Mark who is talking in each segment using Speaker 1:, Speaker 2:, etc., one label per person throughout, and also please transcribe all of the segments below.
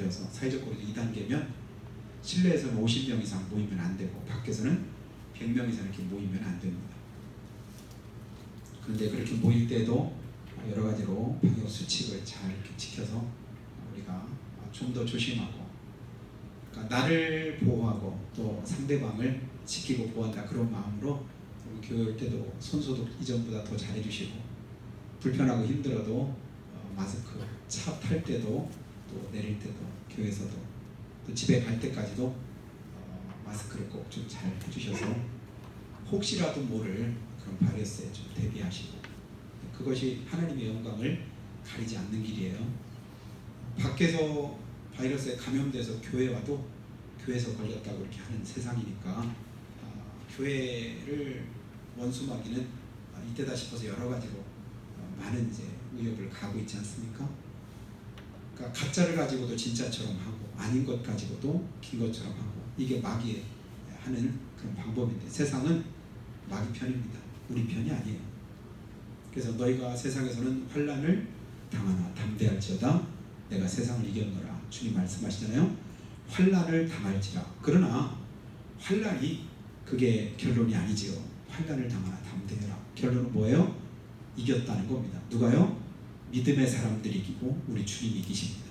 Speaker 1: 되어서 사회적 거리도 2단계면 실내에서는 50명 이상 모이면 안 되고 밖에서는 100명 이상 이렇게 모이면 안 됩니다. 그런데 그렇게 모일 때도 여러 가지로 방역 수칙을 잘 이렇게 지켜서 우리가 좀 더 조심하고, 그러니까 나를 보호하고 또 상대방을 지키고 보호한다, 그런 마음으로 우리 교회 때도 손소독 이전보다 더 잘해주시고, 불편하고 힘들어도 마스크 차 탈 때도 또 내릴 때도 교회에서도 또 집에 갈 때까지도 마스크를 꼭 좀 잘 해주셔서 혹시라도 모를 그런 바이러스에 좀 대비하시고, 그것이 하나님의 영광을 가리지 않는 길이에요. 밖에서 바이러스에 감염돼서 교회 와도 교회에서 걸렸다고 이렇게 하는 세상이니까 교회를 원수마귀는 이때다 싶어서 여러 가지로 많은 이제 위협을 가하고 있지 않습니까? 그러니까 가짜를 가지고도 진짜처럼 하고 아닌 것 가지고도 긴 것처럼 하고, 이게 마귀의 하는 그런 방법인데, 세상은 마귀 편입니다. 우리 편이 아니에요. 그래서 너희가 세상에서는 환난을 당하나 담대할지어다 내가 세상을 이겼노라, 주님 말씀하시잖아요. 환난을 당할지라. 그러나 환난이 그게 결론이 아니지요. 환난을 당하나 담대해라. 결론은 뭐예요? 이겼다는 겁니다. 누가요? 믿음의 사람들이 이기고 우리 주님이 이기십니다.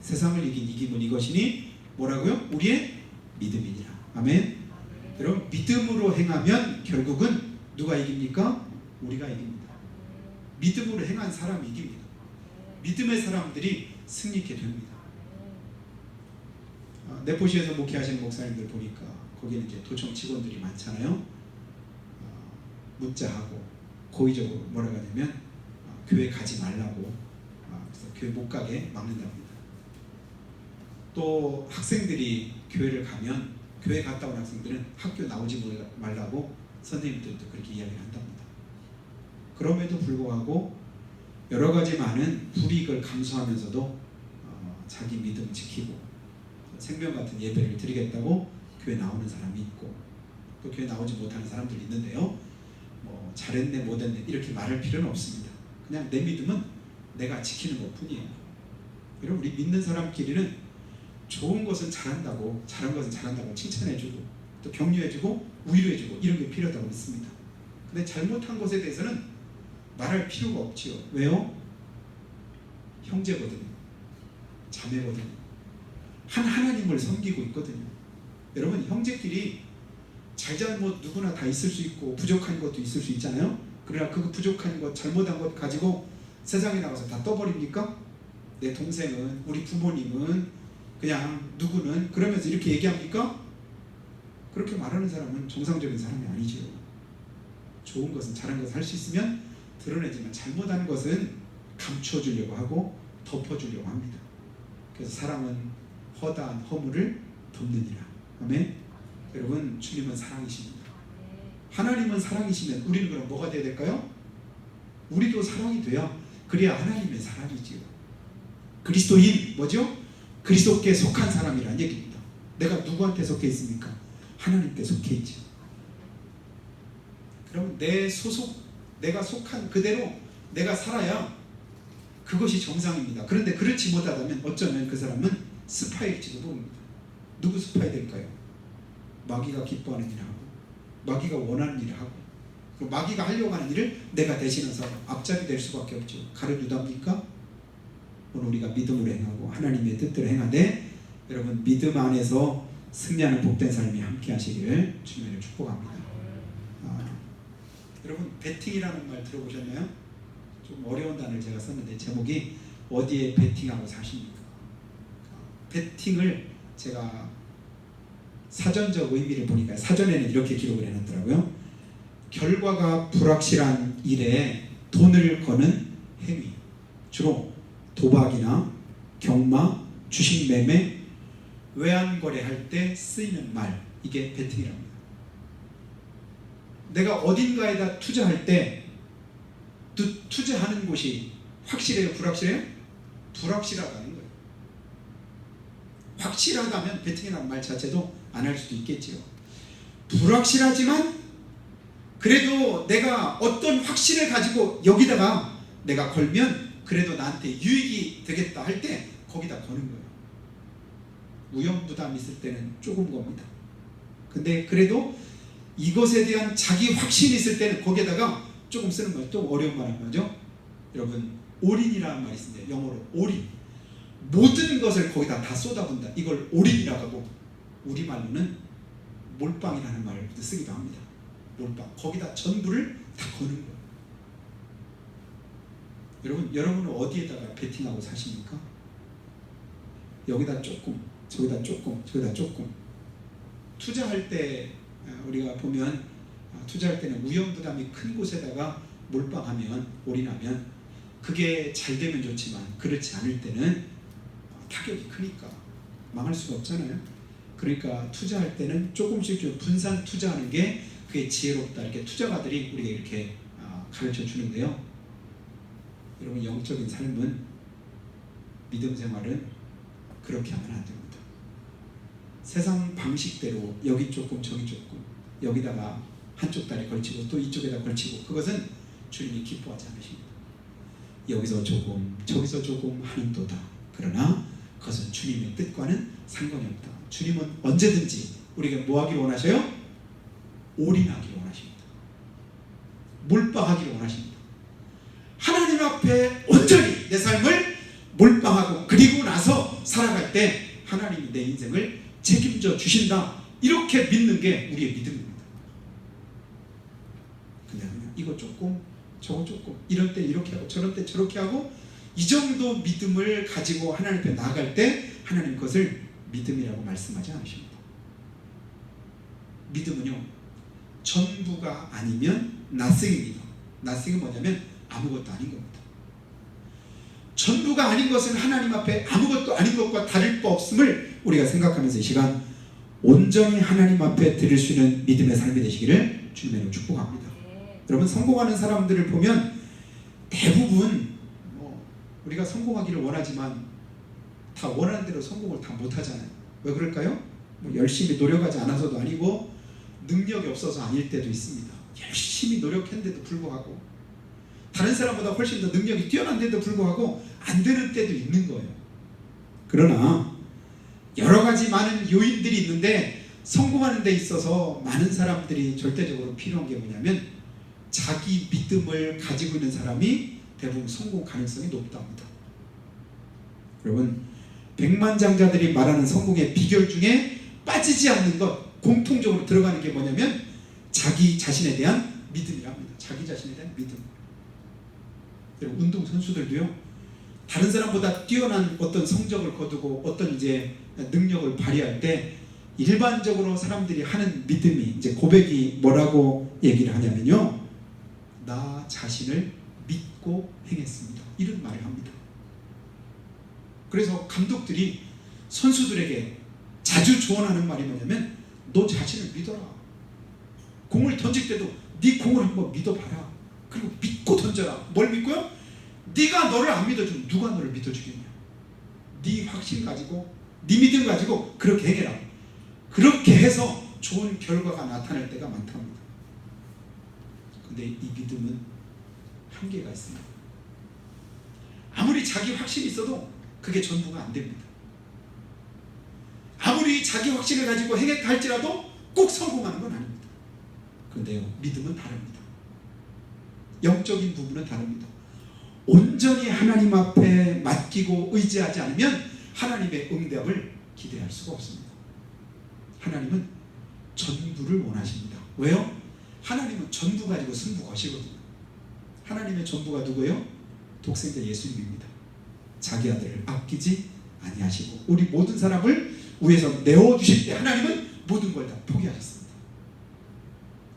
Speaker 1: 세상을 이긴 이김은 이것이니 뭐라고요? 우리의 믿음이니라. 아멘. 여러분, 믿음으로 행하면 결국은 누가 이깁니까? 우리가 이깁니다. 믿음으로 행한 사람이 이깁니다. 믿음의 사람들이 승리케 됩니다. 내포시에서 목회하시는 목사님들 보니까 거기는 이제 도청 직원들이 많잖아요. 문자하고 고의적으로 뭐라고 하냐면 교회 가지 말라고, 그래서 교회 못 가게 막는답니다. 또 학생들이 교회를 가면, 교회 갔다 온 학생들은 학교 나오지 말라고 선생님들도 그렇게 이야기를 한답니다. 그럼에도 불구하고 여러 가지 많은 불이익을 감수하면서도 자기 믿음 지키고 생명 같은 예배를 드리겠다고 교회 나오는 사람이 있고, 또 교회 나오지 못하는 사람들이 있는데요. 뭐 잘했네 못했네 이렇게 말할 필요는 없습니다. 그냥 내 믿음은 내가 지키는 것뿐이에요. 여러분, 우리 믿는 사람끼리는 좋은 것은 잘한다고, 잘한 것은 잘한다고 칭찬해주고 또 격려해주고 위로해주고 이런 게 필요하다고 믿습니다. 근데 잘못한 것에 대해서는 말할 필요가 없지요. 왜요? 형제거든요. 자매거든요. 한 하나님을 섬기고 있거든요. 여러분, 형제끼리 잘잘못 누구나 다 있을 수 있고 부족한 것도 있을 수 있잖아요. 그러나 그 부족한 것, 잘못한 것 가지고 세상에 나가서 다 떠버립니까? 내 동생은, 우리 부모님은, 그냥 누구는, 그러면서 이렇게 얘기합니까? 그렇게 말하는 사람은 정상적인 사람이 아니지요. 좋은 것은, 잘한 것을 할 수 있으면 드러내지만 잘못한 것은 감춰주려고 하고 덮어주려고 합니다. 그래서 사랑은 허다한 허물을 덮느니라. 아멘. 여러분, 주님은 사랑이십니다. 하나님은 사랑이시면 우리는 그럼 뭐가 되어야 될까요? 우리도 사랑이 돼야, 그래야 하나님의 사랑이지요. 그리스도인, 뭐죠? 그리스도께 속한 사람이라는 얘기입니다. 내가 누구한테 속해 있습니까? 하나님께 속해 있죠. 그럼 내가 속한 그대로 내가 살아야 그것이 정상입니다. 그런데 그렇지 못하다면 어쩌면 그 사람은 스파일지도 모릅니다. 누구 스파이 될까요? 마귀가 기뻐하는 일을 하고, 마귀가 원하는 일을 하고, 그리고 마귀가 하려고 하는 일을 내가 대신해서 앞잡이 될 수밖에 없죠. 가룟 유다입니까? 오늘 우리가 믿음으로 행하고 하나님의 뜻대로 행하되, 여러분, 믿음 안에서 승리하는 복된 삶이 함께 하시기를 주님을 축복합니다. 여러분, 베팅이라는 말 들어보셨나요? 좀 어려운 단어를 제가 썼는데 제목이 어디에 베팅하고 사십니까? 베팅을 제가 사전적 의미를 보니까 사전에는 이렇게 기록을 해놨더라고요. 결과가 불확실한 일에 돈을 거는 행위, 주로 도박이나 경마, 주식 매매, 외환거래할 때 쓰이는 말, 이게 베팅이랍니다. 내가 어딘가에다 투자할 때 투자하는 곳이 확실해요? 불확실해요? 불확실하다는 거예요. 확실하다면 베팅이라는 말 자체도 안 할 수도 있겠지요. 불확실하지만 그래도 내가 어떤 확신을 가지고 여기다가 내가 걸면 그래도 나한테 유익이 되겠다 할 때 거기다 거는 거예요. 위험부담이 있을 때는 조금 겁니다. 근데 그래도 이것에 대한 자기 확신이 있을 때는 거기에다가 조금 쓰는 말, 또 어려운 말 한 거죠. 여러분, 올인이라는 말이 있습니다. 영어로 올인. 모든 것을 거기다 다 쏟아붓는다. 이걸 올인이라고 하고, 우리말로는 몰빵이라는 말을 쓰기도 합니다. 몰빵. 거기다 전부를 다 거는 거예요. 여러분은 어디에다가 베팅하고 사십니까? 여기다 조금, 저기다 조금, 저기다 조금. 투자할 때 우리가 보면 투자할 때는 위험부담이 큰 곳에다가 몰빵하면, 올인하면 그게 잘 되면 좋지만 그렇지 않을 때는 타격이 크니까 망할 수가 없잖아요. 그러니까 투자할 때는 조금씩 분산 투자하는 게 그게 지혜롭다. 이렇게 투자가들이 우리에게 이렇게 가르쳐 주는데요. 여러분, 영적인 삶은, 믿음 생활은 그렇게 하면 안 됩니다. 세상 방식대로 여기 조금 저기 조금, 여기다가 한쪽 다리 걸치고 또 이쪽에다 걸치고, 그것은 주님이 기뻐하지 않으십니다. 여기서 조금 저기서 조금 하는도다. 그러나 그것은 주님의 뜻과는 상관이 없다. 주님은 언제든지 우리에게 뭐 하기를 원하셔요? 올인하기를 원하십니다. 몰빵하기를 원하십니다. 하나님 앞에 온전히 내 삶을 몰빵하고 그리고 나서 살아갈 때 하나님이 내 인생을 책임져 주신다. 이렇게 믿는 게 우리의 믿음입니다. 근데 이거 조금 저거 조금, 이럴 때 이렇게 하고 저럴 때 저렇게 하고, 이 정도 믿음을 가지고 하나님 앞에 나아갈 때 하나님 그것을 믿음이라고 말씀하지 않으십니다. 믿음은요, 전부가 아니면 nothing입니다. nothing은 뭐냐면 아무것도 아닌 겁니다. 전부가 아닌 것은 하나님 앞에 아무것도 아닌 것과 다를 바 없음을 우리가 생각하면서 이 시간 온전히 하나님 앞에 드릴 수 있는 믿음의 삶이 되시기를 주님으로 축복합니다. 여러분, 성공하는 사람들을 보면 대부분 우리가 성공하기를 원하지만 다 원하는 대로 성공을 다 못하잖아요. 왜 그럴까요? 열심히 노력하지 않아서도 아니고 능력이 없어서 아닐 때도 있습니다. 열심히 노력했는데도 불구하고, 다른 사람보다 훨씬 더 능력이 뛰어난데도 불구하고 안 되는 때도 있는 거예요. 그러나 여러 가지 많은 요인들이 있는데 성공하는 데 있어서 많은 사람들이 절대적으로 필요한 게 뭐냐면, 자기 믿음을 가지고 있는 사람이 대부분 성공 가능성이 높답니다. 여러분, 백만장자들이 말하는 성공의 비결 중에 빠지지 않는 것, 공통적으로 들어가는 게 뭐냐면 자기 자신에 대한 믿음이랍니다. 자기 자신에 대한 믿음. 여러분, 운동선수들도요, 다른 사람보다 뛰어난 어떤 성적을 거두고 어떤 이제 능력을 발휘할 때 일반적으로 사람들이 하는 믿음이, 이제 고백이 뭐라고 얘기를 하냐면요, 나 자신을 믿고 행했습니다. 이런 말을 합니다. 그래서 감독들이 선수들에게 자주 조언하는 말이 뭐냐면, 너 자신을 믿어라. 공을 던질 때도 네 공을 한번 믿어봐라. 그리고 믿고 던져라. 뭘 믿고요? 네가 너를 안 믿어주면 누가 너를 믿어주겠냐. 네 확신 가지고, 네 믿음 가지고 그렇게 행해라. 그렇게 해서 좋은 결과가 나타날 때가 많답니다. 근데 이 믿음은 한계가 있습니다. 아무리 자기 확신이 있어도 그게 전부가 안 됩니다. 아무리 자기 확신을 가지고 행했다 할지라도 꼭 성공하는 건 아닙니다. 그런데요, 믿음은 다릅니다. 영적인 부분은 다릅니다. 온전히 하나님 앞에 맡기고 의지하지 않으면 하나님의 응답을 기대할 수가 없습니다. 하나님은 전부를 원하십니다. 왜요? 하나님은 전부 가지고 승부 거시거든요. 하나님의 전부가 누구예요? 독생자 예수님입니다. 자기 아들을 아끼지 아니하시고 우리 모든 사람을 위해서 내어주실 때 하나님은 모든 걸 다 포기하셨습니다.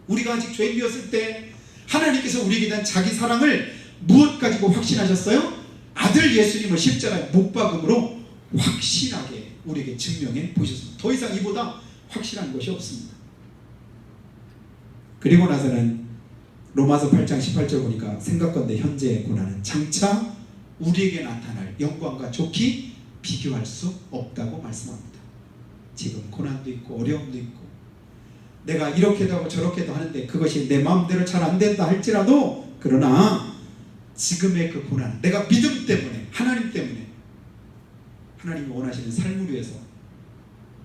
Speaker 1: 우리가 아직 죄인이었을 때 하나님께서 우리에게 대한 자기 사랑을 무엇 가지고 확신하셨어요? 아들 예수님을 십자가에 못 박음으로 확실하게 우리에게 증명해 보셨습니다. 더 이상 이보다 확실한 것이 없습니다. 그리고 나서는 로마서 8장 18절 보니까 생각건대 현재의 고난은 장차 우리에게 나타날 영광과 좋게 비교할 수 없다고 말씀합니다. 지금 고난도 있고 어려움도 있고 내가 이렇게도 하고 저렇게도 하는데 그것이 내 마음대로 잘 안 된다 할지라도, 그러나 지금의 그 고난, 내가 믿음 때문에, 하나님 때문에, 하나님이 원하시는 삶을 위해서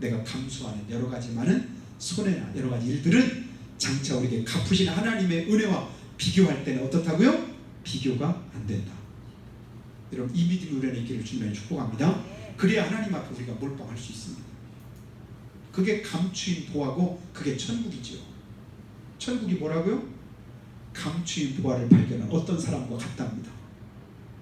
Speaker 1: 내가 감수하는 여러 가지 많은 손해나 여러 가지 일들은 장차 우리에게 갚으신 하나님의 은혜와 비교할 때는 어떻다고요? 비교가 안 된다. 여러분, 이 믿음이 우리 안에 있기를 주님의 축복합니다. 그래야 하나님 앞에 우리가 몰빵할 수 있습니다. 그게 감추인 보화고 그게 천국이죠. 천국이 뭐라고요? 감추인 보화를 발견한 어떤 사람과 같답니다.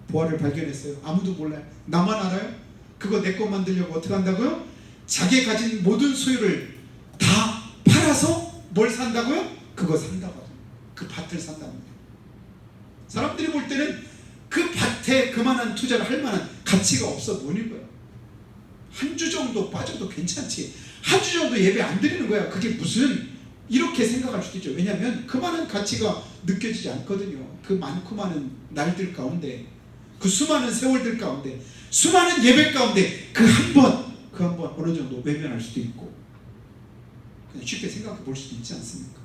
Speaker 1: 보화를 발견했어요. 아무도 몰라요. 나만 알아요? 그거 내 거 만들려고 어떻게 한다고요? 자기 가진 모든 소유를 다 팔아서 뭘 산다고요? 그거 산다고 하죠. 그 밭을 산답니다. 사람들이 볼 때는 그 밭에 그만한 투자를 할 만한 가치가 없어 보이는 거예요. 한 주 정도 빠져도 괜찮지. 한 주 정도 예배 안 드리는 거야. 그게 무슨, 이렇게 생각할 수도 있죠. 왜냐하면 그만한 가치가 느껴지지 않거든요. 그 많고 많은 날들 가운데, 그 수많은 세월들 가운데, 수많은 예배 가운데 그 한 번 어느 정도 외면할 수도 있고 그냥 쉽게 생각해 볼 수도 있지 않습니까?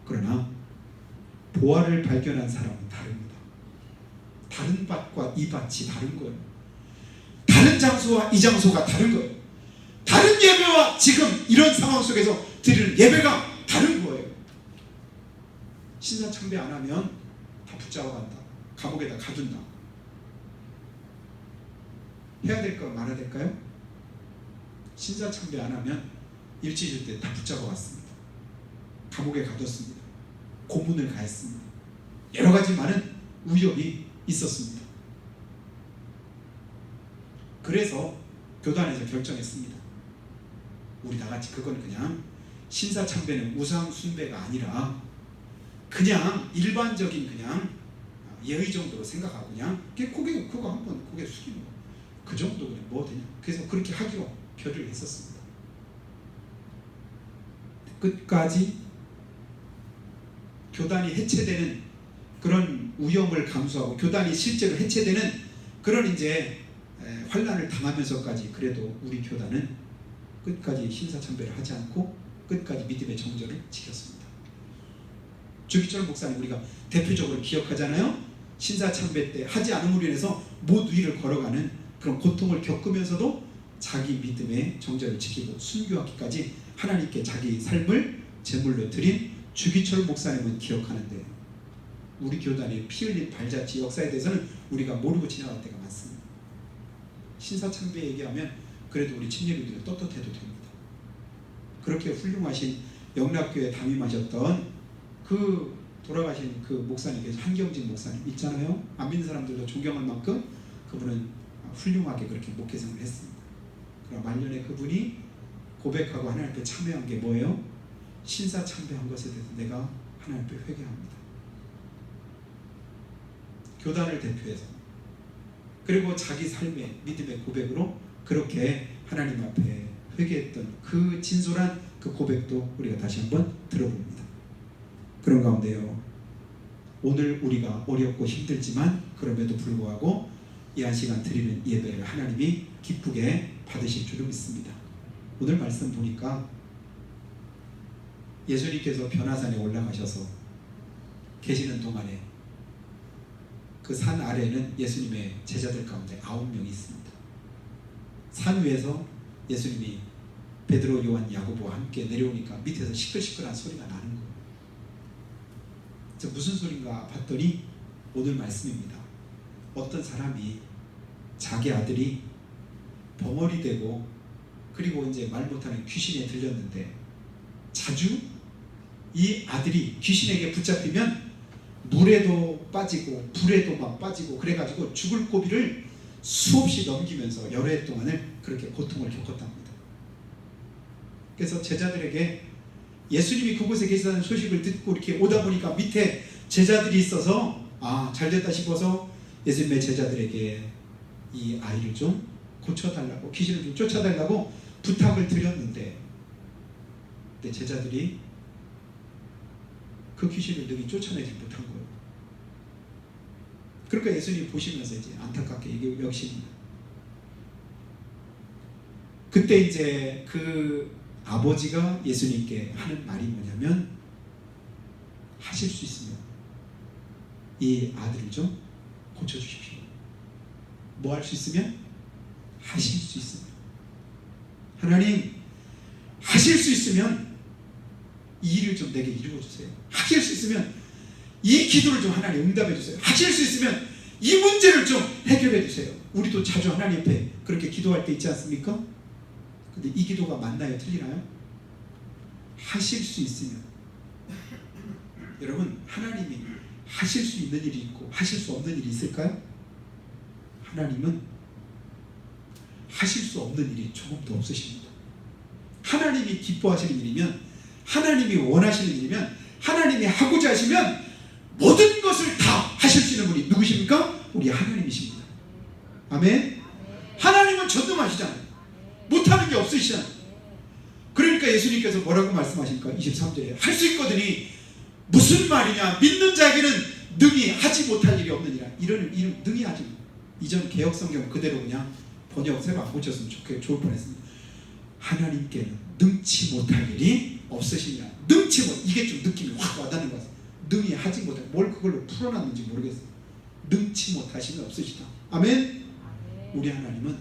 Speaker 1: 그러나 보화를 발견한 사람은 다릅니다. 다른 밭과 이 밭이 다른 거예요. 다른 장소와 이 장소가 다른 거예요. 다른 예배와 지금 이런 상황 속에서 드리는 예배가 다른 거예요. 신사참배 안 하면 다 붙잡아간다. 감옥에다 가둔다. 해야 될까 말아야 될까요? 신사참배 안 하면 일주일 때 다 붙잡아갔습니다. 감옥에 가뒀습니다. 고문을 가했습니다. 여러 가지 많은 위협이 있었습니다. 그래서 교단에서 결정했습니다. 우리 다같이 그건 그냥 신사참배는 우상 숭배가 아니라 그냥 일반적인 그냥 예의 정도로 생각하고 그냥 그거 한번 고개 숙이는 거, 그 정도 그냥 뭐 되냐. 그래서 그렇게 하기로 결의를 했었습니다. 끝까지 교단이 해체되는 그런 위험을 감수하고 교단이 실제로 해체되는 그런 이제 환난을 당하면서까지 그래도 우리 교단은 끝까지 신사참배를 하지 않고 끝까지 믿음의 정절을 지켰습니다. 주기철 목사님 우리가 대표적으로 기억하잖아요. 신사참배 때 하지 않음으로 인해서 못 위를 걸어가는 그런 고통을 겪으면서도 자기 믿음의 정절을 지키고 순교하기까지 하나님께 자기 삶을 제물로 드린 주기철 목사님은 기억하는데 우리 교단의 피 흘린 발자취 역사에 대해서는 우리가 모르고 지나갈 때가 많습니다. 신사참배 얘기하면 그래도 우리 침례교들은 떳떳해도 됩니다. 그렇게 훌륭하신 영락교회 담임하셨던 그 돌아가신 그 목사님께서 한경진 목사님 있잖아요. 안 믿는 사람들도 존경할 만큼 그분은 훌륭하게 그렇게 목회생을 했습니다. 그럼 말년에 그분이 고백하고 하나님 앞에 참회한 게 뭐예요? 신사참배한 것에 대해서 내가 하나님 앞에 회개합니다. 교단을 대표해서 그리고 자기 삶의 믿음의 고백으로 그렇게 하나님 앞에 회개했던 그 진솔한 그 고백도 우리가 다시 한번 들어봅니다. 그런 가운데요, 오늘 우리가 어렵고 힘들지만 그럼에도 불구하고 이 한 시간 드리는 예배를 하나님이 기쁘게 받으실 줄을 믿습니다. 오늘 말씀 보니까 예수님께서 변화산에 올라가셔서 계시는 동안에 그 산 아래에는 예수님의 제자들 가운데 9명이 있습니다. 산 위에서 예수님이 베드로, 요한, 야고보와 함께 내려오니까 밑에서 시끌시끌한 소리가 나는 거예요. 무슨 소린가 봤더니 오늘 말씀입니다. 어떤 사람이 자기 아들이 벙어리 되고 그리고 이제 말 못하는 귀신에 들렸는데 자주 이 아들이 귀신에게 붙잡히면 물에도 빠지고 불에도 막 빠지고 그래가지고 죽을 고비를 수없이 넘기면서 여러 해 동안을 그렇게 고통을 겪었답니다. 그래서 제자들에게 예수님이 그곳에 계시다는 소식을 듣고 이렇게 오다 보니까 밑에 제자들이 있어서 잘됐다 싶어서 예수님의 제자들에게 이 아이를 좀 고쳐달라고, 귀신을 좀 쫓아달라고 부탁을 드렸는데 제자들이 그 귀신을 능히 쫓아내지 못한 거예요. 그러니까 예수님이 보시면서 이제 안타깝게 이게 역시입니다. 그때 이제 그 아버지가 예수님께 하는 말이 뭐냐면, 하실 수 있으면 이 아들을 좀 고쳐주십시오. 뭐 할 수 있으면? 하실 수 있으면. 하나님, 하실 수 있으면 이 일을 좀 내게 이루어주세요. 하실 수 있으면 이 기도를 좀 하나님 응답해 주세요. 하실 수 있으면 이 문제를 좀 해결해 주세요. 우리도 자주 하나님 앞에 그렇게 기도할 때 있지 않습니까? 근데 이 기도가 맞나요? 틀리나요? 하실 수 있으면, 여러분, 하나님이 하실 수 있는 일이 있고 하실 수 없는 일이 있을까요? 하나님은 하실 수 없는 일이 조금 더 없으십니다. 하나님이 기뻐하시는 일이면, 하나님이 원하시는 일이면, 하나님이 하고자 하시면 모든 것을 다 하실 수 있는 분이 누구십니까? 우리 하나님이십니다. 아멘. 하나님은 전능하시잖아요. 못하는 게 없으시잖아요. 그러니까 예수님께서 뭐라고 말씀하십니까? 23절에 할 수 있거든이 무슨 말이냐, 믿는 자에게는 능히 하지 못할 일이 없느니라. 이런 능히 하지. 이전 개혁성경 그대로 그냥 번역 새로 안 고쳤으면 좋을 뻔했습니다. 하나님께는 능치 못할 일이 없으시니라. 능치 못, 이게 좀 느낌이 확 와닿는 것 같아요. 능히 하지 못할, 뭘 그걸로 풀어놨는지 모르겠어요. 능치 못하심이 없으시다. 아멘. 우리 하나님은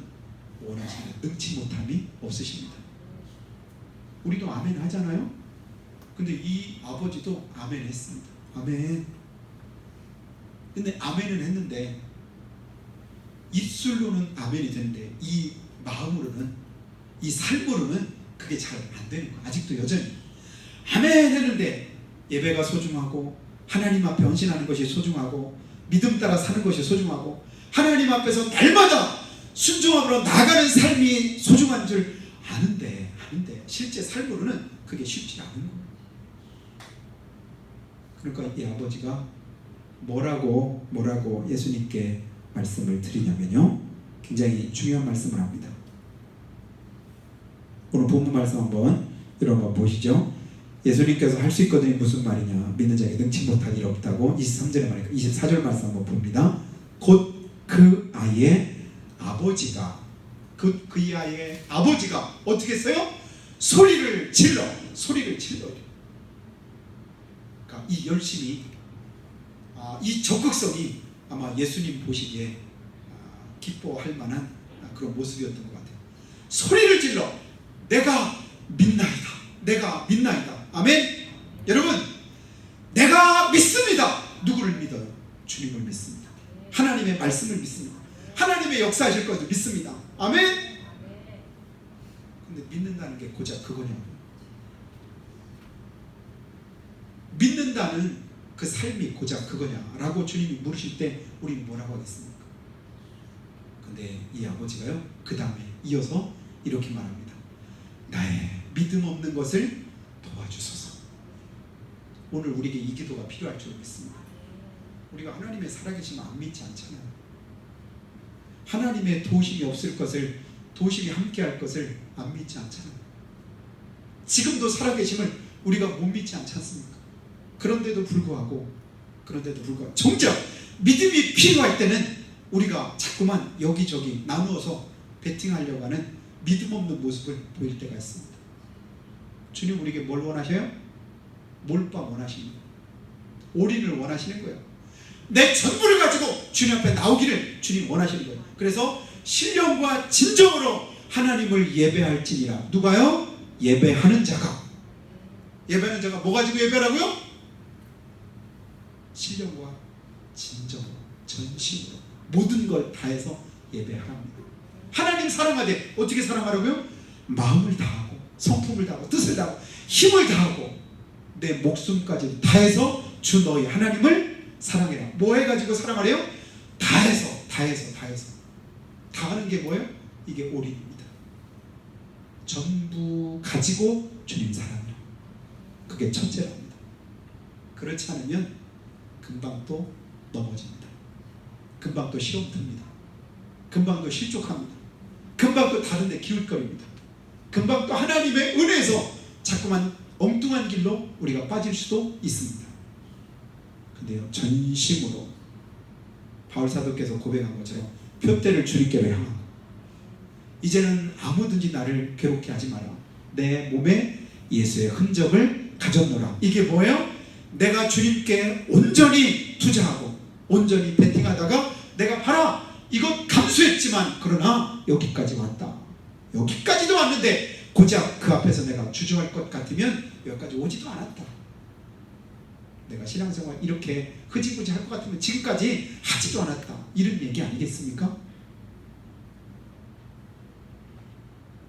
Speaker 1: 원하시는 능치 못함이 없으십니다. 우리도 아멘 하잖아요. 근데 이 아버지도 아멘 했습니다. 아멘. 근데 아멘은 했는데 입술로는 아멘이 되는데 이 마음으로는, 이 삶으로는 그게 잘 안 되는 거예요. 아직도 여전히 아멘 했는데 예배가 소중하고 하나님 앞에 헌신하는 것이 소중하고 믿음 따라 사는 것이 소중하고 하나님 앞에서 날마다 순종함으로 나가는 삶이 소중한 줄 아는데 실제 삶으로는 그게 쉽지 않은 거예요. 그러니까 이 아버지가 뭐라고 예수님께 말씀을 드리냐면요, 굉장히 중요한 말씀을 합니다. 오늘 본문 말씀 한번 여러분 보시죠. 예수님께서 할 수 있거든요. 무슨 말이냐, 믿는 자에게 능치 못할 일 없다고 23절에 말하니까 24절 말씀 한번 봅니다. 곧 그 아이의 아버지가 어떻게 했어요? 소리를 질러. 그러니까 이 열심이, 이 적극성이 아마 예수님 보시기에 기뻐할 만한 그런 모습이었던 것 같아요. 소리를 질러 내가 믿나이다. 아멘. 여러분, 내가 믿습니다. 누구를 믿어요? 주님을 믿습니다. 하나님의 말씀을 믿습니다. 하나님의 역사하실 것을 믿습니다. 아멘. 근데 믿는다는 게 고작 그거냐고요. 믿는다는 그 삶이 고작 그거냐라고 주님이 물으실 때 우리는 뭐라고 하겠습니까? 근데 이 아버지가요, 그 다음에 이어서 이렇게 말합니다. 나의 믿음 없는 것을 도와주소서. 오늘 우리에게 이 기도가 필요할 줄 믿습니다. 우리가 하나님의 살아계심을 안 믿지 않잖아요. 하나님의 도우심이 없을 것을, 도우심이 함께할 것을 안 믿지 않잖아요. 지금도 살아계심을 우리가 못 믿지 않지 않습니까? 그런데도 불구하고 정작 믿음이 필요할 때는 우리가 자꾸만 여기저기 나누어서 베팅하려고 하는 믿음 없는 모습을 보일 때가 있습니다. 주님 우리에게 뭘 원하셔요? 몰빵 원하십니다. 올인을 원하시는 거예요. 내 전부를 가지고 주님 앞에 나오기를 주님 원하시는 거예요. 그래서 신령과 진정으로 하나님을 예배할지니라. 누가요? 예배하는 자가 뭐 가지고 예배라고요? 신령과 진정으로, 전심으로 모든 걸 다해서 예배하랍니다. 하나님 사랑하되 어떻게 사랑하라고요? 마음을 다하고 성품을 다하고 뜻을 다하고 힘을 다하고 내 목숨까지 다해서 주 너희 하나님을 사랑해라. 뭐 해가지고 사랑하래요? 다해서 다하는 게 뭐예요? 이게 올인입니다. 전부 가지고 주님 사랑해라. 그게 첫째랍니다. 그렇지 않으면 금방 또 넘어집니다. 금방 또 시험 듭니다. 금방 또 실족합니다. 금방 또 다른 데 기웃거립니다. 금방 또 하나님의 은혜에서 자꾸만 엉뚱한 길로 우리가 빠질 수도 있습니다. 근데요, 전심으로 바울 사도께서 고백한 것처럼 표대를 주님께로 향하고 이제는 아무든지 나를 괴롭게 하지 마라. 내 몸에 예수의 흔적을 가졌노라. 이게 뭐예요? 내가 주님께 온전히 투자하고 온전히 베팅하다가 내가 봐라 이것 감수했지만 그러나 여기까지 왔다. 여기까지도 왔는데 고작 그 앞에서 내가 주저할 것 같으면 여기까지 오지도 않았다. 내가 신앙생활 이렇게 흐지부지 할 것 같으면 지금까지 하지도 않았다. 이런 얘기 아니겠습니까?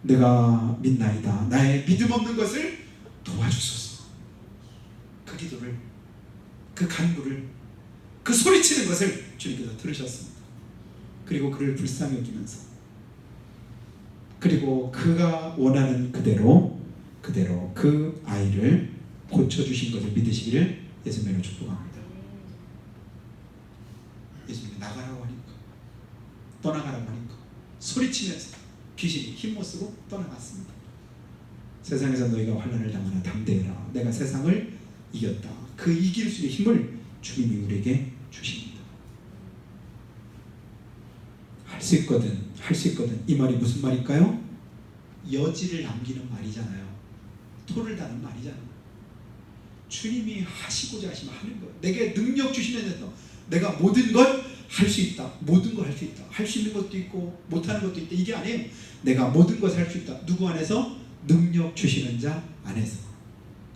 Speaker 1: 내가 믿나이다. 나의 믿음 없는 것을 도와주소서. 그 기도를, 그 간구를, 그 소리치는 것을 주님께서 들으셨습니다. 그리고 그를 불쌍히 여기면서, 그리고 그가 원하는 그대로 그 아이를 고쳐주신 것을 믿으시기를 예수님으로 축복합니다. 예수님이 나가라고 하니까, 떠나가라고 하니까 소리치면서 귀신이 힘못쓰고 떠나갔습니다. 세상에서 너희가 환난을 당하나 담대해라. 내가 세상을 이겼다. 그 이길 수 있는 힘을 주님이 우리에게 주십니다. 할 수 있거든, 할 수 있거든. 이 말이 무슨 말일까요? 여지를 남기는 말이잖아요. 토를 다는 말이잖아요. 주님이 하시고자 하시면 하는 거예요. 내게 능력 주시면서 내가 모든 걸 할 수 있다. 모든 걸 할 수 있다. 할 수 있는 것도 있고 못하는 것도 있다. 이게 아니에요. 내가 모든 것을 할 수 있다. 누구 안에서? 능력 주시는 자 안에서.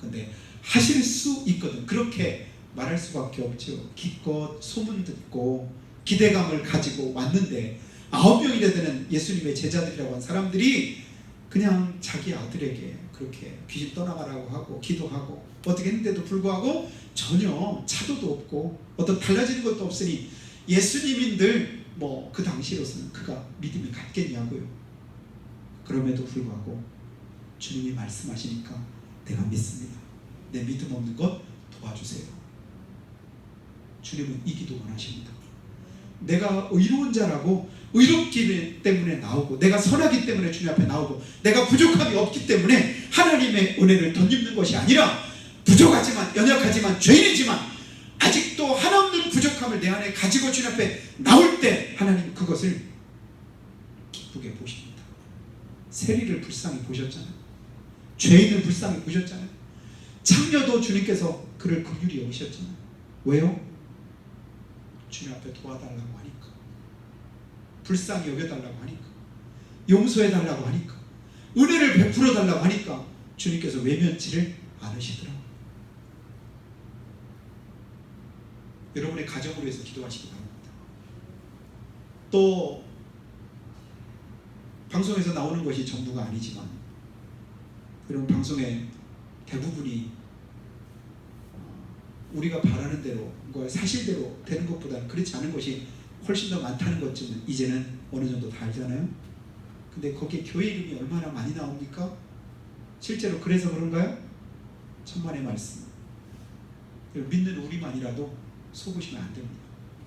Speaker 1: 근데 하실 수 있거든. 그렇게 말할 수밖에 없죠. 기껏 소문 듣고 기대감을 가지고 왔는데 9명이나 되는 예수님의 제자들이라고 한 사람들이 그냥 자기 아들에게 그렇게 귀신 떠나가라고 하고 기도하고 어떻게 했는데도 불구하고 전혀 차도도 없고 어떤 달라지는 것도 없으니 예수님인들 뭐 그 당시로서는 그가 믿음이 갔겠냐고요. 그럼에도 불구하고 주님이 말씀하시니까 내가 믿습니다. 내 믿음 없는 것 도와주세요. 주님은 이 기도 원하십니다. 내가 의로운 자라고 의롭기 때문에 나오고 내가 선하기 때문에 주님 앞에 나오고 내가 부족함이 없기 때문에 하나님의 은혜를 덧입는 것이 아니라 부족하지만 연약하지만 죄인이지만 아직도 한없는 부족함을 내 안에 가지고 주님 앞에 나올 때 하나님 그것을 기쁘게 보십니다. 세리를 불쌍히 보셨잖아요. 죄인을 불쌍히 보셨잖아요. 창녀도 주님께서 그를 긍휼히 여기셨잖아요. 왜요? 주님 앞에 도와달라고 하니까, 불쌍히 여겨달라고 하니까, 용서해달라고 하니까, 은혜를 베풀어달라고 하니까 주님께서 외면치를 않으시더라고요. 여러분의 가정으로 해서 기도하시기 바랍니다. 또 방송에서 나오는 것이 전부가 아니지만 여러분 방송의 대부분이 우리가 바라는 대로 사실대로 되는 것보다는 그렇지 않은 것이 훨씬 더 많다는 것쯤은 이제는 어느 정도 다 알잖아요. 근데 거기에 교회 이름이 얼마나 많이 나옵니까? 실제로 그래서 그런가요? 천만의 말씀. 믿는 우리만이라도 속으시면 안 됩니다.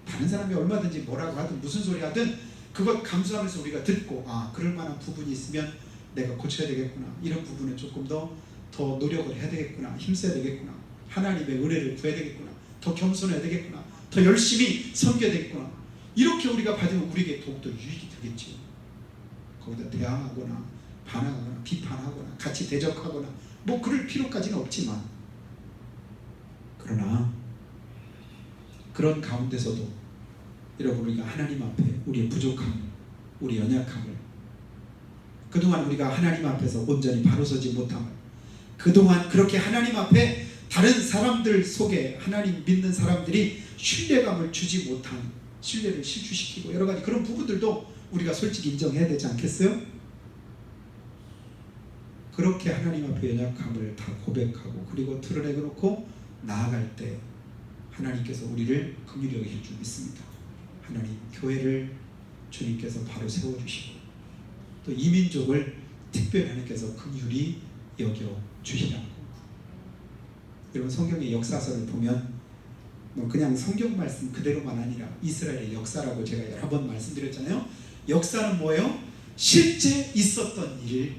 Speaker 1: 다른 사람이 얼마든지 뭐라고 하든 무슨 소리 하든 그것 감수하면서 우리가 듣고 그럴 만한 부분이 있으면 내가 고쳐야 되겠구나. 이런 부분은 조금 더 노력을 해야 되겠구나. 힘써야 되겠구나. 하나님의 은혜를 구해야 되겠구나. 더 겸손해야 되겠구나. 더 열심히 섬겨야 되겠구나. 이렇게 우리가 받으면 우리에게 더욱더 유익이 되겠죠. 거기다 대항하거나 반항하거나 비판하거나 같이 대적하거나 뭐 그럴 필요까지는 없지만, 그러나 그런 가운데서도 여러분 우리가 하나님 앞에 우리의 부족함, 우리 연약함을, 그동안 우리가 하나님 앞에서 온전히 바로 서지 못함을, 그동안 그렇게 하나님 앞에 다른 사람들 속에 하나님 믿는 사람들이 신뢰감을 주지 못한, 신뢰를 실추시키고 여러 가지 그런 부분들도 우리가 솔직히 인정해야 되지 않겠어요? 그렇게 하나님 앞에 연약함을 다 고백하고 그리고 드러내고 놓고 나아갈 때 하나님께서 우리를 긍휼히 여기실 줄 믿습니다. 하나님 교회를 주님께서 바로 세워주시고 또 이 민족을 특별히 하나님께서 긍휼히 여겨주시라고. 여러분 성경의 역사서를 보면 뭐 그냥 성경 말씀 그대로만 아니라 이스라엘의 역사라고 제가 여러 번 말씀드렸잖아요. 역사는 뭐예요? 실제 있었던 일,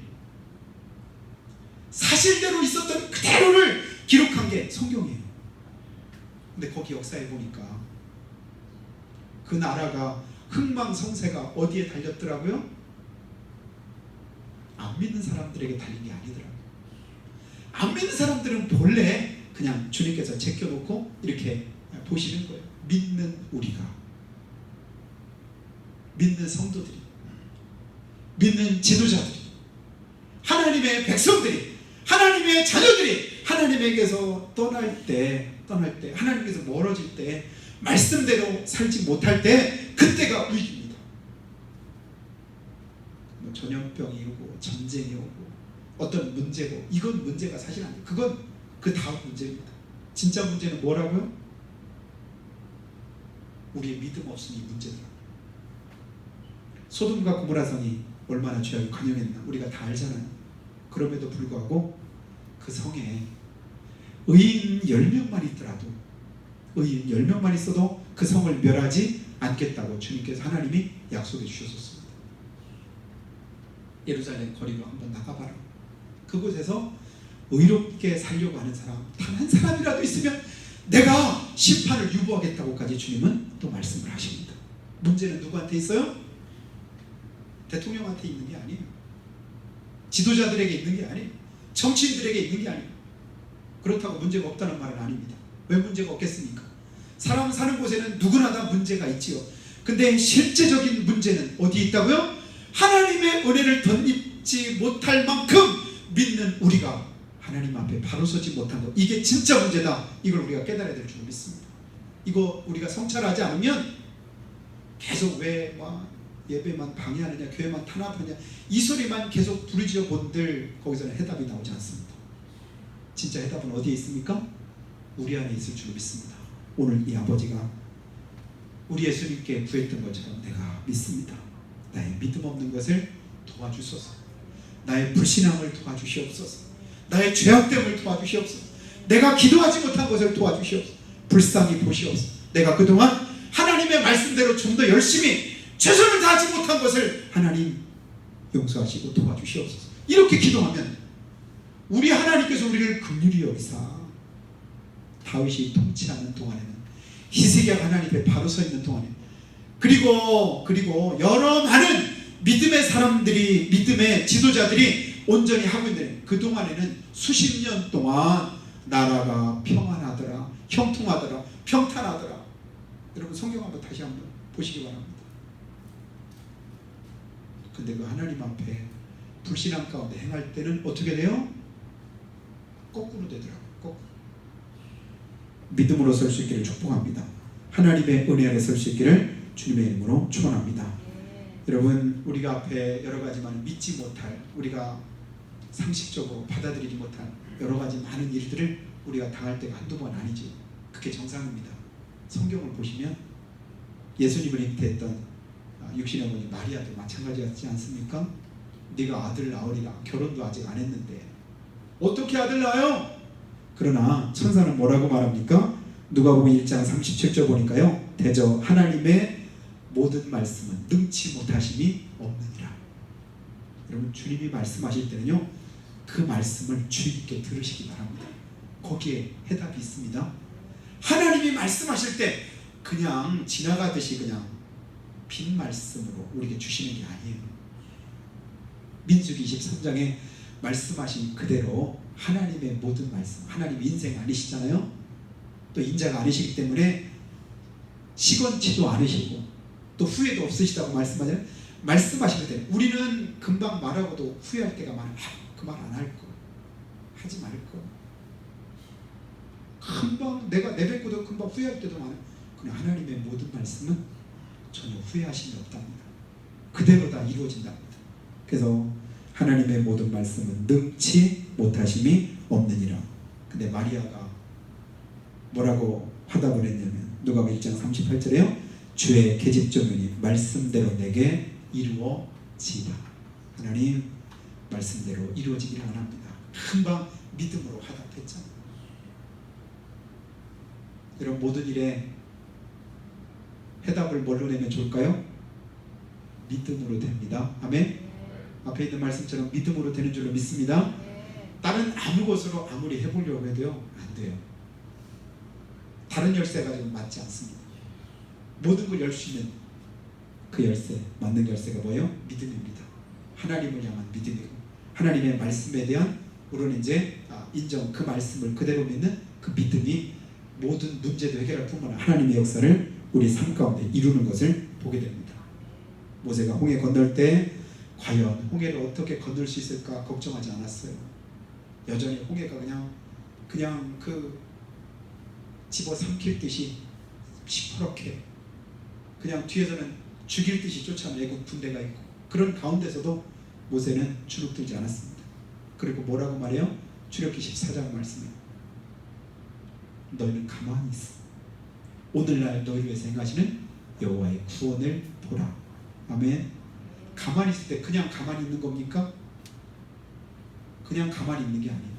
Speaker 1: 사실대로 있었던 그대로를 기록한 게 성경이에요. 근데 거기 역사에 보니까 그 나라가 흥망성쇠가 어디에 달렸더라고요? 안 믿는 사람들에게 달린 게 아니더라고요. 안 믿는 사람들은 본래 그냥 주님께서 제껴놓고 이렇게 보시는 거예요. 믿는 우리가, 믿는 성도들이, 믿는 지도자들이, 하나님의 백성들이, 하나님의 자녀들이 하나님에게서 떠날 때, 하나님께서 멀어질 때, 말씀대로 살지 못할 때, 그때가 위기입니다. 뭐 전염병이 오고 전쟁이 오고 어떤 문제고, 이건 문제가 사실 아니에요. 그건 그 다음 문제입니다. 진짜 문제는 뭐라고요? 우리의 믿음 없음이 문제더라. 소돔과 고모라 성이 얼마나 죄악이 관영했나 우리가 다 알잖아요. 그럼에도 불구하고 그 성에 의인 10명만 있더라도, 의인 10명만 있어도 그 성을 멸하지 않겠다고 주님께서, 하나님이 약속해 주셨습니다. 예루살렘 거리로 한번 나가봐라. 그곳에서 의롭게 살려고 하는 사람 단 한 사람이라도 있으면 내가 심판을 유보하겠다고까지 주님은 또 말씀을 하십니다. 문제는 누구한테 있어요? 대통령한테 있는 게 아니에요. 지도자들에게 있는 게 아니에요. 정치인들에게 있는 게 아니에요. 그렇다고 문제가 없다는 말은 아닙니다. 왜 문제가 없겠습니까? 사람 사는 곳에는 누구나 다 문제가 있지요. 근데 실제적인 문제는 어디 있다고요? 하나님의 은혜를 덧입지 못할 만큼 믿는 우리가 하나님 앞에 바로 서지 못한 것, 이게 진짜 문제다. 이걸 우리가 깨달아야 될 줄 믿습니다. 이거 우리가 성찰하지 않으면 계속 왜 예배만 방해하느냐, 교회만 탄압하냐, 이 소리만 계속 부르짖어 본들 거기서는 해답이 나오지 않습니다. 진짜 해답은 어디에 있습니까? 우리 안에 있을 줄 믿습니다. 오늘 이 아버지가 우리 예수님께 구했던 것처럼 내가 믿습니다. 나의 믿음 없는 것을 도와주소서. 나의 불신앙을 도와주시옵소서. 나의 죄악됨을 도와주시옵소서. 내가 기도하지 못한 것을 도와주시옵소서. 불쌍히 보시옵소서. 내가 그동안 하나님의 말씀대로 좀 더 열심히 최선을 다하지 못한 것을 하나님 용서하시고 도와주시옵소서. 이렇게 기도하면 우리 하나님께서 우리를 긍휼히 여기사 다윗이 통치하는 동안에는, 히스기야가 하나님 앞에 바로 서 있는 동안에, 그리고 여러 많은 믿음의 사람들이, 믿음의 지도자들이 온전히 하고 있는 그 동안에는 수십 년 동안 나라가 평안하더라, 형통하더라, 평탄하더라. 여러분 성경 한번 다시 한번 보시기 바랍니다. 근데 그 하나님 앞에 불신앙 가운데 행할 때는 어떻게 돼요? 거꾸로 되더라고요. 거꾸로. 믿음으로 설 수 있기를 축복합니다. 하나님의 은혜 아래 설 수 있기를 주님의 이름으로 축원합니다. 여러분, 우리가 앞에 여러 가지만 믿지 못할, 우리가 상식적으로 받아들이지 못할 여러 가지 많은 일들을 우리가 당할 때가 한두 번 아니죠. 그게 정상입니다. 성경을 보시면 예수님을 잉태했던 육신의 어머니 마리아도 마찬가지였지 않습니까? 네가 아들 낳으리라. 결혼도 아직 안 했는데 어떻게 아들 낳아요? 그러나 천사는 뭐라고 말합니까? 누가복음 1장 37절 보니까요, 대저 하나님의 모든 말씀은 능치 못하심이 없느니라. 여러분, 주님이 말씀하실 때는요, 그 말씀을 주의 깊게 들으시기 바랍니다. 거기에 해답이 있습니다. 하나님이 말씀하실 때 그냥 지나가듯이 그냥 빈 말씀으로 우리에게 주시는 게 아니에요. 민수기 23장에 말씀하신 그대로 하나님의 모든 말씀, 하나님 인생 아니시잖아요. 또 인자가 아니시기 때문에 시건치도 않으시고 또 후회도 없으시다고 말씀하잖아요. 말씀하실 때 우리는 금방 말하고도 후회할 때가 많아요. 그 말 안 할 거, 하지 말 거. 금방 내가 내뱉고도 금방 후회할 때도 많아요. 그냥 하나님의 모든 말씀은 전혀 후회하심이 없답니다. 그대로 다 이루어진답니다. 그래서 하나님의 모든 말씀은 능치 못하심이 없느니라. 근데 마리아가 뭐라고 화답을 했냐면 누가복음 1장 38절에요. 주의 계집종이니 말씀대로 내게 이루어지다. 하나님 말씀대로 이루어지기를 원합니다. 금방 믿음으로 화답했잖아요. 여러분, 모든 일에 해답을 뭘로 내면 좋을까요? 믿음으로 됩니다. 아멘. 앞에 있는 말씀처럼 믿음으로 되는 줄로 믿습니다. 다른 아무 것으로 아무리 해보려고 해도요, 안 돼요. 다른 열쇠 가지고 맞지 않습니다. 모든 걸 열 수 있는 그 열쇠, 맞는 열쇠가 뭐예요? 믿음입니다. 하나님을 향한 믿음이고, 하나님의 말씀에 대한 우리는 이제 인정, 그 말씀을 그대로 믿는 그 믿음이 모든 문제도 해결할 뿐만 아니라 하나님의 역사를 우리 삶 가운데 이루는 것을 보게 됩니다. 모세가 홍해 건널 때 과연 홍해를 어떻게 건널 수 있을까 걱정하지 않았어요. 여전히 홍해가 그냥 그 집어 삼킬 듯이 시퍼렇게 그냥 뒤에서는 죽일 듯이 쫓아오는 애국 군대가 있고, 그런 가운데서도 모세는 주눅들지 않았습니다. 그리고 뭐라고 말해요? 출애굽기 14장 말씀에 너희는 가만히 있어. 오늘날 너희를 위해서 행하시는 여호와의 구원을 보라. 아멘. 가만히 있을 때 그냥 가만히 있는 겁니까? 그냥 가만히 있는 게 아니에요.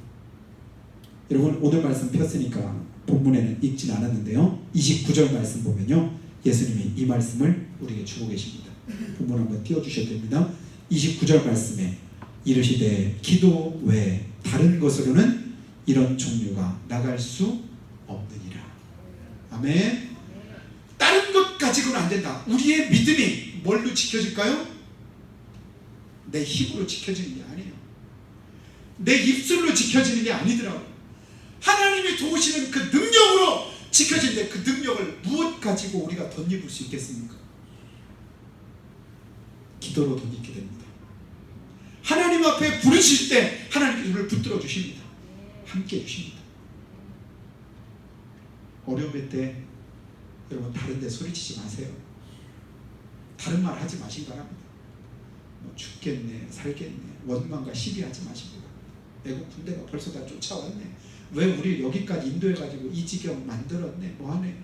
Speaker 1: 여러분, 오늘 말씀 폈으니까 본문에는 읽진 않았는데요, 29절 말씀 보면요, 예수님이 이 말씀을 우리에게 주고 계십니다. 본문 한번 띄워주셔도 됩니다. 29절 말씀에 이르시되 기도 외에 다른 것으로는 이런 종류가 나갈 수 없느니라. 아멘. 다른 것 가지고는 안 된다. 우리의 믿음이 뭘로 지켜질까요? 내 힘으로 지켜지는 게 아니에요. 내 입술로 지켜지는 게 아니더라고요. 하나님이 도우시는 그 능력으로 지켜지는데, 그 능력을 무엇 가지고 우리가 덧입을 수 있겠습니까? 기도로 덧입게 됩니다. 하나님 앞에 부르실 때 하나님께서 우리를 붙들어 주십니다. 함께 해주십니다. 어려움일 때 여러분, 다른 데 소리치지 마세요. 다른 말 하지 마시기 바랍니다. 죽겠네, 살겠네, 원망과 시비하지 마십니다. 애국 군대가 벌써 다 쫓아왔네, 왜 우리 여기까지 인도해가지고 이 지경 만들었네, 뭐하네,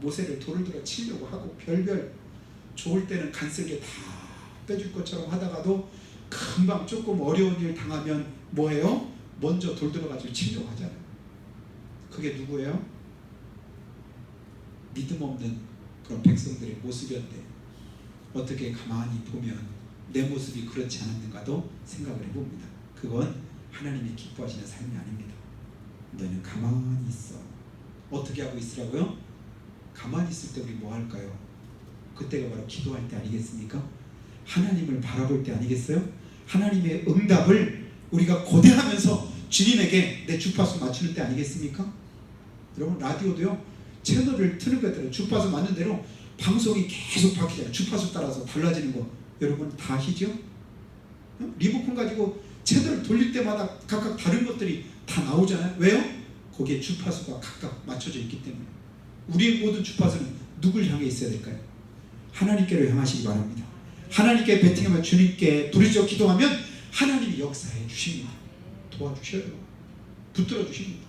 Speaker 1: 모세를 돌을 들어 치려고 하고, 별별 좋을 때는 간쓸게 다 빼줄 것처럼 하다가도 금방 조금 어려운 일 당하면 뭐해요? 먼저 돌 들어가지고 치려고 하잖아요. 그게 누구예요? 믿음 없는 그런 백성들의 모습이었는데, 어떻게 가만히 보면 내 모습이 그렇지 않았는가도 생각을 해봅니다. 그건 하나님이 기뻐하시는 삶이 아닙니다. 너희는 가만히 있어. 어떻게 하고 있으라고요? 가만히 있을 때 우리 뭐 할까요? 그때가 바로 기도할 때 아니겠습니까? 하나님을 바라볼 때 아니겠어요? 하나님의 응답을 우리가 고대하면서 주님에게 내 주파수 맞추는 때 아니겠습니까? 여러분, 라디오도요, 채널을 트는 것에 따라 주파수 맞는 대로 방송이 계속 바뀌잖아요. 주파수 따라서 달라지는 거 여러분 다 아시죠? 리모컨 가지고 채널을 돌릴 때마다 각각 다른 것들이 다 나오잖아요. 왜요? 거기에 주파수가 각각 맞춰져 있기 때문에. 우리의 모든 주파수는 누굴 향해 있어야 될까요? 하나님께로 향하시기 바랍니다. 하나님께 베팅하면, 주님께 부르짖어 기도하면 하나님이 역사해 주십니다. 도와주셔요. 붙들어 주십니다.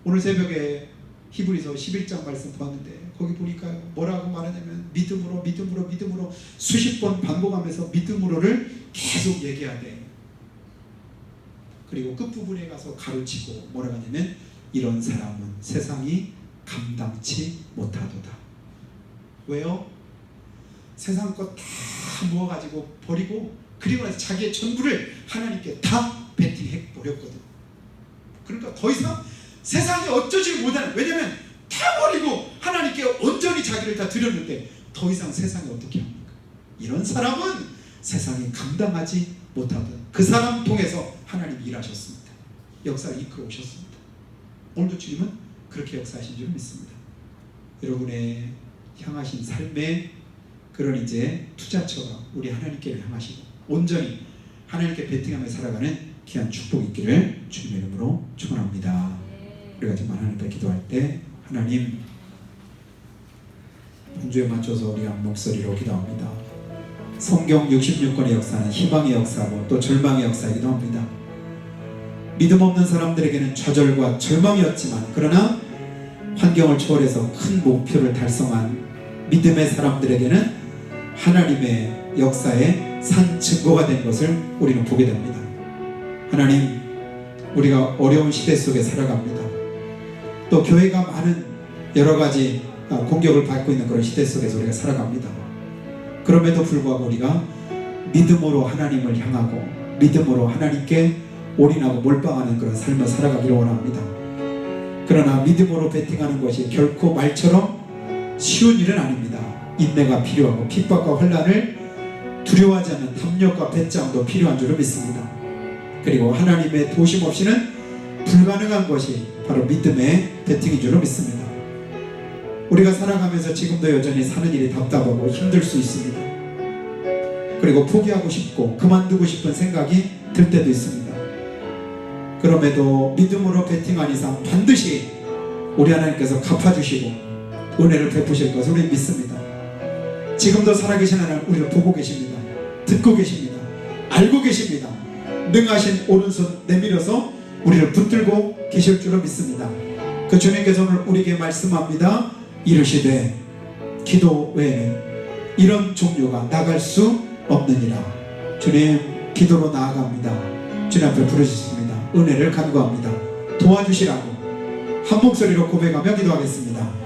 Speaker 1: 오늘 새벽에 히브리서 11장 말씀 보았는데, 거기 보니까 뭐라고 말하냐면 믿음으로 믿음으로 믿음으로, 수십 번 반복하면서 믿음으로를 계속 얘기해야 돼. 그리고 끝부분에 가서 가르치고 뭐라고 하냐면 이런 사람은 세상이 감당치 못하도다. 왜요? 세상 것 다 모아가지고 버리고, 그리고 나서 자기의 전부를 하나님께 다 베팅해 버렸거든. 그러니까 더 이상 세상이 어쩌지 못하는, 왜냐면 다 버리고 하나님께 온전히 자기를 다 드렸는데 더 이상 세상이 어떻게 합니까? 이런 사람은 세상이 감당하지 못하던, 그 사람 통해서 하나님이 일하셨습니다. 역사를 이끌어 오셨습니다. 오늘도 주님은 그렇게 역사하신 줄 믿습니다. 여러분의 향하신 삶의 그런 이제 투자처가 우리 하나님께 향하시고 온전히 하나님께 베팅하며 살아가는 귀한 축복이 있기를 주님의 이름으로 축원합니다. 우리가 정말 하나님께 기도할 때, 하나님, 본주에 맞춰서 우리 한 목소리로 기도합니다. 성경 66권의 역사는 희망의 역사고 또 절망의 역사이기도 합니다. 믿음 없는 사람들에게는 좌절과 절망이었지만, 그러나 환경을 초월해서 큰 목표를 달성한 믿음의 사람들에게는 하나님의 역사의 산 증거가 된 것을 우리는 보게 됩니다. 하나님, 우리가 어려운 시대 속에 살아갑니다. 또 교회가 많은 여러 가지 공격을 받고 있는 그런 시대 속에서 우리가 살아갑니다. 그럼에도 불구하고 우리가 믿음으로 하나님을 향하고 믿음으로 하나님께 올인하고 몰빵하는 그런 삶을 살아가기를 원합니다. 그러나 믿음으로 베팅하는 것이 결코 말처럼 쉬운 일은 아닙니다. 인내가 필요하고 핍박과 환난을 두려워하지 않는 탐욕과 배짱도 필요한 줄로 믿습니다. 그리고 하나님의 도심 없이는 불가능한 것이 바로 믿음의 베팅인 줄로 믿습니다. 우리가 살아가면서 지금도 여전히 사는 일이 답답하고 힘들 수 있습니다. 그리고 포기하고 싶고 그만두고 싶은 생각이 들 때도 있습니다. 그럼에도 믿음으로 베팅한 이상 반드시 우리 하나님께서 갚아주시고 은혜를 베푸실 것을 우리 믿습니다. 지금도 살아계신 하나님 우리를 보고 계십니다. 듣고 계십니다. 알고 계십니다. 능하신 오른손 내밀어서 우리를 붙들고 계실 줄로 믿습니다. 그 주님께서 오늘 우리에게 말씀합니다. 이르시되 기도 외에는 이런 종류가 나갈 수 없느니라. 주님, 기도로 나아갑니다. 주님 앞에 부르셨습니다. 은혜를 간구합니다. 도와주시라고 한 목소리로 고백하며 기도하겠습니다.